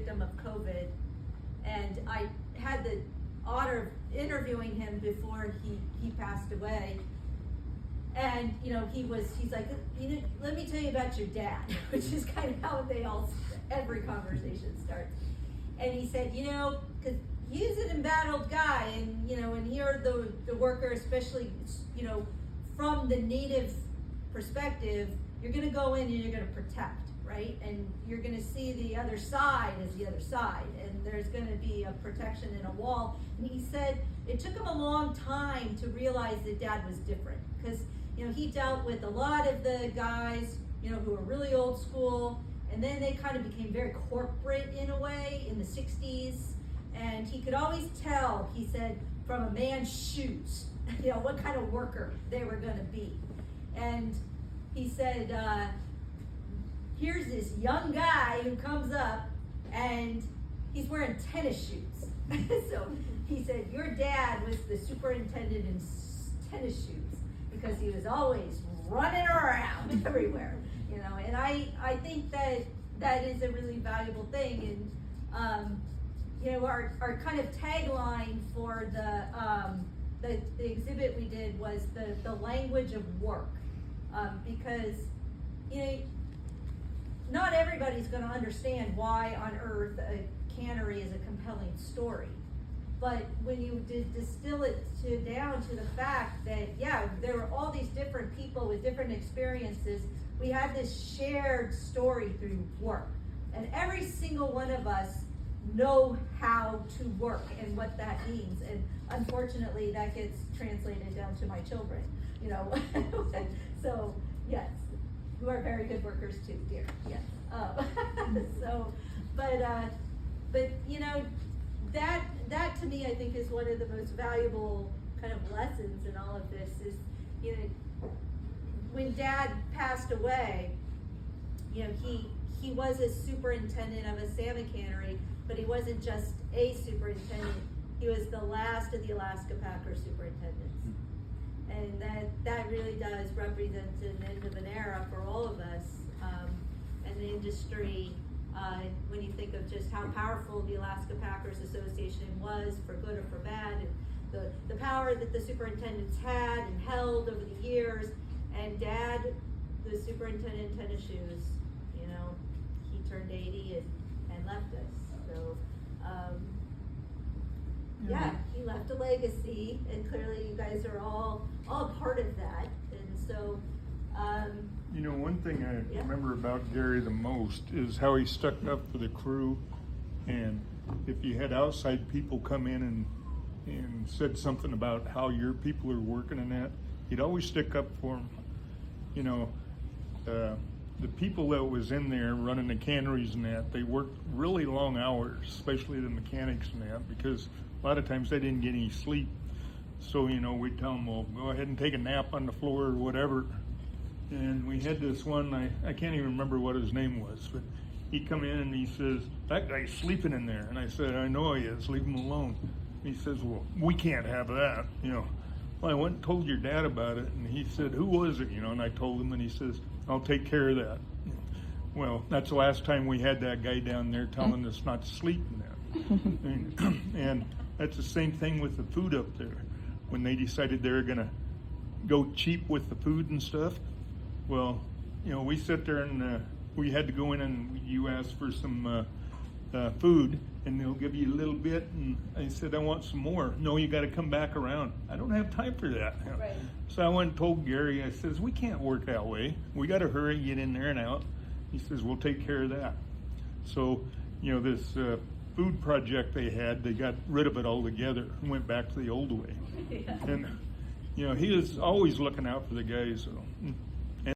victim of COVID, and I had the honor of interviewing him before he passed away. And he's like, let me tell you about your dad, which is kind of how every conversation starts. And he said, because he's an embattled guy, and here the worker, especially, from the native perspective, you're going to go in and you're going to protect, right? And you're going to see the other side as the other side, and there's going to be a protection and a wall. And he said it took him a long time to realize that Dad was different, because he dealt with a lot of the guys, who were really old school, and then they kind of became very corporate in a way in the 60s. And he could always tell, he said, from a man's shoes, what kind of worker they were going to be. And he said, here's this young guy who comes up and he's wearing tennis shoes. So he said, your dad was the superintendent in tennis shoes, because he was always running around everywhere, and I think that is a really valuable thing. And our kind of tagline for the exhibit we did was the language of work, because not everybody's going to understand why on earth a cannery is a compelling story. But when you distill it down to the fact that, there were all these different people with different experiences, we had this shared story through work. And every single one of us know how to work and what that means. And unfortunately, that gets translated down to my children, So, yes, who are very good workers too, dear. Yes. That to me, I think, is one of the most valuable kind of lessons in all of this is, when Dad passed away, he was a superintendent of a salmon cannery, but he wasn't just a superintendent. He was the last of the Alaska Packer superintendents. And that really does represent an end of an era for all of us, and the industry. When you think of just how powerful the Alaska Packers Association was, for good or for bad, and the power that the superintendents had and held over the years, and Dad, the superintendent in tennis shoes, he turned 80 and left us. So, he left a legacy, and clearly you guys are all part of that. And so, one thing I remember about Gary the most is how he stuck up for the crew. And if you had outside people come in and said something about how your people are working and that, he'd always stick up for them. The people that was in there running the canneries and that, they worked really long hours, especially the mechanics and that, because a lot of times they didn't get any sleep. So, we'd tell them, well, go ahead and take a nap on the floor or whatever. And we had this one, I can't even remember what his name was, but he come in and he says, that guy's sleeping in there. And I said, I know he is, leave him alone. He says, well, we can't have that, Well, I went and told your dad about it, and he said, who was it, and I told him, and he says, I'll take care of that. Well, that's the last time we had that guy down there telling us not to sleep in there. And that's the same thing with the food up there. When they decided they were gonna go cheap with the food and stuff, well, we sit there and we had to go in and you asked for some food, and they'll give you a little bit, and I said, I want some more. No, you got to come back around. I don't have time for that. Right. So I went and told Gary, I says, we can't work that way. We got to hurry, get in there and out. He says, we'll take care of that. So, this food project they had, they got rid of it altogether and went back to the old way. Yeah. And, he was always looking out for the guys. So.